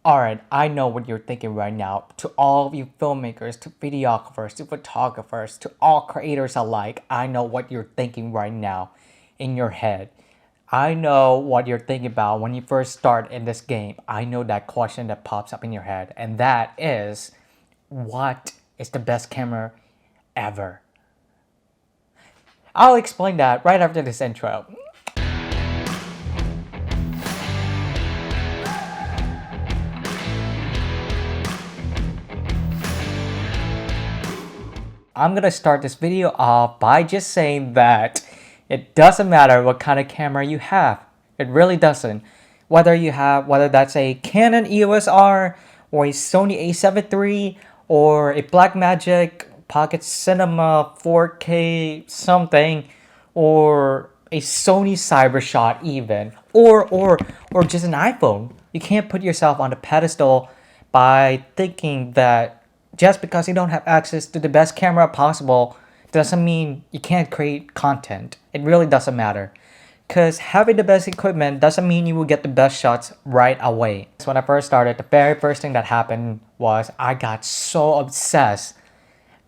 Alright, I know what you're thinking right now. To all of you filmmakers, to videographers, to photographers, to all creators alike, I know what you're thinking right now in your head. I know what you're thinking about when you first start in this game. I know that question that pops up in your head, and that is, what is the best camera ever? I'll explain that right after this intro. I'm gonna start this video off by just saying that it doesn't matter what kind of camera you have. It really doesn't. Whether that's a Canon EOS R or a Sony A7 III or a Blackmagic Pocket Cinema 4K something or a Sony Cybershot even or just an iPhone. You can't put yourself on the pedestal by thinking that just because you don't have access to the best camera possible doesn't mean you can't create content. It really doesn't matter. Because having the best equipment doesn't mean you will get the best shots right away. So when I first started, the very first thing that happened was I got so obsessed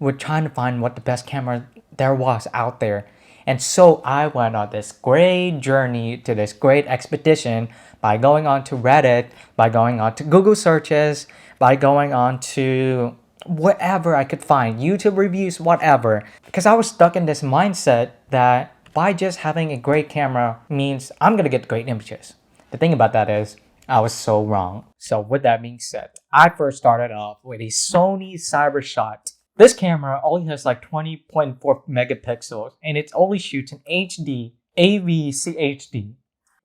with trying to find what the best camera there was out there. And so I went on this great journey to this great expedition by going on to Reddit, by going on to Google searches, by going on to whatever I could find, YouTube reviews, whatever. Because I was stuck in this mindset that by just having a great camera means I'm gonna get great images. The thing about that is, I was so wrong. So with that being said, I first started off with a Sony Cybershot. This camera only has like 20.4 megapixels and it only shoots in HD, AVCHD.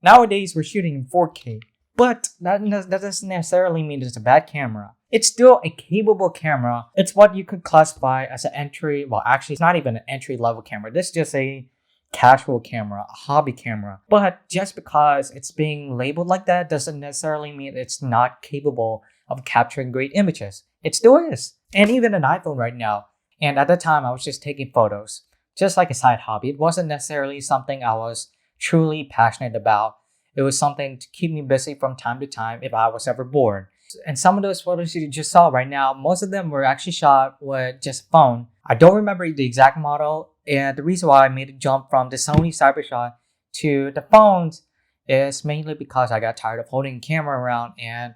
Nowadays we're shooting in 4K, but that doesn't necessarily mean it's a bad camera. It's still a capable camera. It's what you could classify as an entry, well actually it's not even an entry level camera. This is just a casual camera, a hobby camera. But just because it's being labeled like that doesn't necessarily mean it's not capable of capturing great images. It still is. And even an iPhone right now. And at the time I was just taking photos, just like a side hobby. It wasn't necessarily something I was truly passionate about. It was something to keep me busy from time to time if I was ever bored. And some of those photos you just saw right now, most of them were actually shot with just a phone. I don't remember the exact model, and the reason why I made a jump from the Sony Cybershot to the phones is mainly because I got tired of holding a camera around and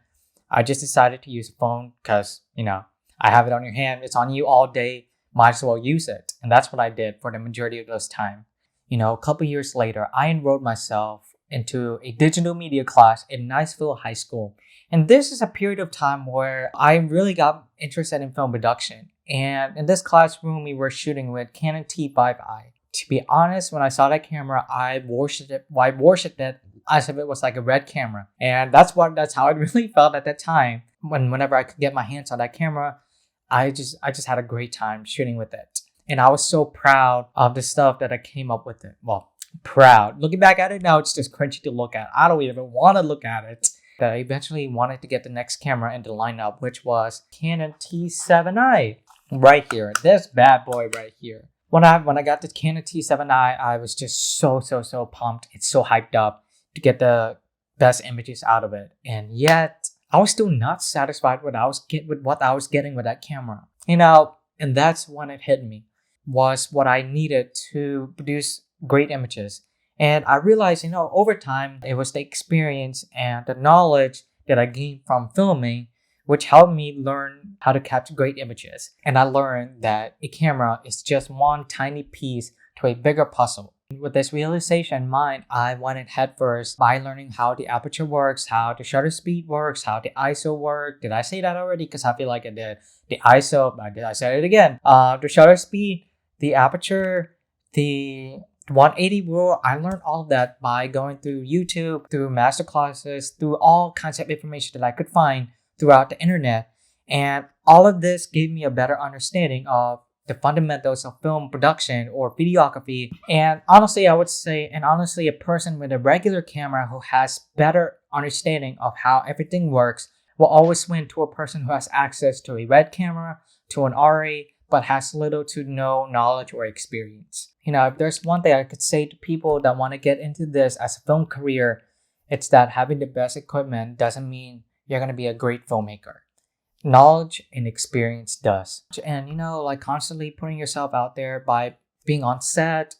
I just decided to use a phone because, I have it on your hand, it's on you all day, might as well use it. And that's what I did for the majority of those time. A couple years later, I enrolled myself into a digital media class in Niceville High School. And this is a period of time where I really got interested in film production. And in this classroom, we were shooting with Canon T7I. To be honest, when I saw that camera, I worshipped it as if it was like a red camera. And that's how it really felt at that time. Whenever I could get my hands on that camera, I just had a great time shooting with it. And I was so proud of the stuff that I came up with it. Well, proud. Looking back at it now, it's just cringy to look at. I don't even want to look at it. That I eventually wanted to get the next camera in the lineup, which was Canon T7i. Right here. This bad boy right here. When I got the Canon T7i, I was just so pumped. It's so hyped up to get the best images out of it. And yet, I was still not satisfied with what I was getting with that camera. And that's when it hit me. Was what I needed to produce great images. And I realized, over time, it was the experience and the knowledge that I gained from filming, which helped me learn how to capture great images. And I learned that a camera is just one tiny piece to a bigger puzzle. With this realization in mind, I went in headfirst by learning how the aperture works, how the shutter speed works, how the ISO works. Did I say that already? Because I feel like I did. The ISO, I said it again. The shutter speed, the aperture, the 180 rule. I learned all of that by going through YouTube, through masterclasses, through all kinds of information that I could find throughout the internet. And all of this gave me a better understanding of the fundamentals of film production or videography. And honestly, a person with a regular camera who has better understanding of how everything works will always win to a person who has access to a red camera, to an RA, but has little to no knowledge or experience. If there's one thing I could say to people that want to get into this as a film career, it's that having the best equipment doesn't mean you're going to be a great filmmaker. Knowledge and experience does. And like constantly putting yourself out there by being on set,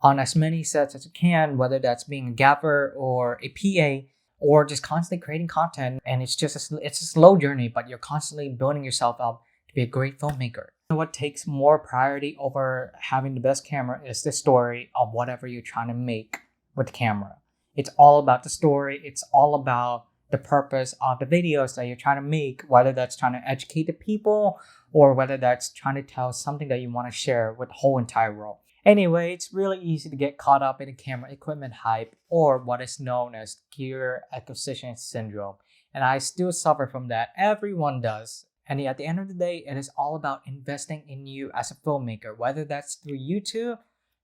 on as many sets as you can, whether that's being a gaffer or a PA, or just constantly creating content. And it's a slow journey, but you're constantly building yourself up to be a great filmmaker. What takes more priority over having the best camera is the story of whatever you're trying to make with the camera. It's all about the story. It's all about the purpose of the videos that you're trying to make, whether that's trying to educate the people or whether that's trying to tell something that you want to share with the whole entire world. Anyway, it's really easy to get caught up in the camera equipment hype, or what is known as gear acquisition syndrome. And I still suffer from that. Everyone does. And at the end of the day, it is all about investing in you as a filmmaker, whether that's through YouTube,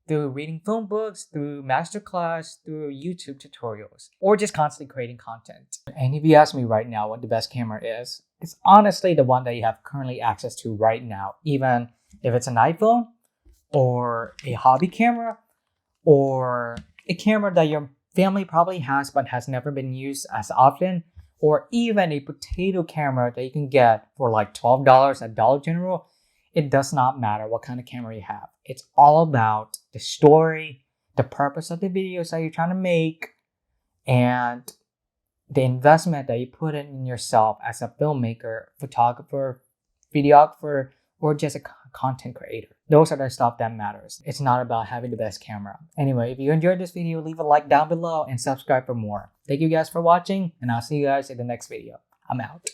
through reading film books, through masterclass, through YouTube tutorials, or just constantly creating content. And if you ask me right now what the best camera is, it's honestly the one that you have currently access to right now, even if it's an iPhone or a hobby camera or a camera that your family probably has but has never been used as often, or even a potato camera that you can get for like $12 at Dollar General. It does not matter what kind of camera you have. It's all about the story, the purpose of the videos that you're trying to make, and the investment that you put in yourself as a filmmaker, photographer, videographer, or just a content creator. Those are the stuff that matters. It's not about having the best camera. Anyway, if you enjoyed this video, leave a like down below and subscribe for more. Thank you guys for watching, and I'll see you guys in the next video. I'm out.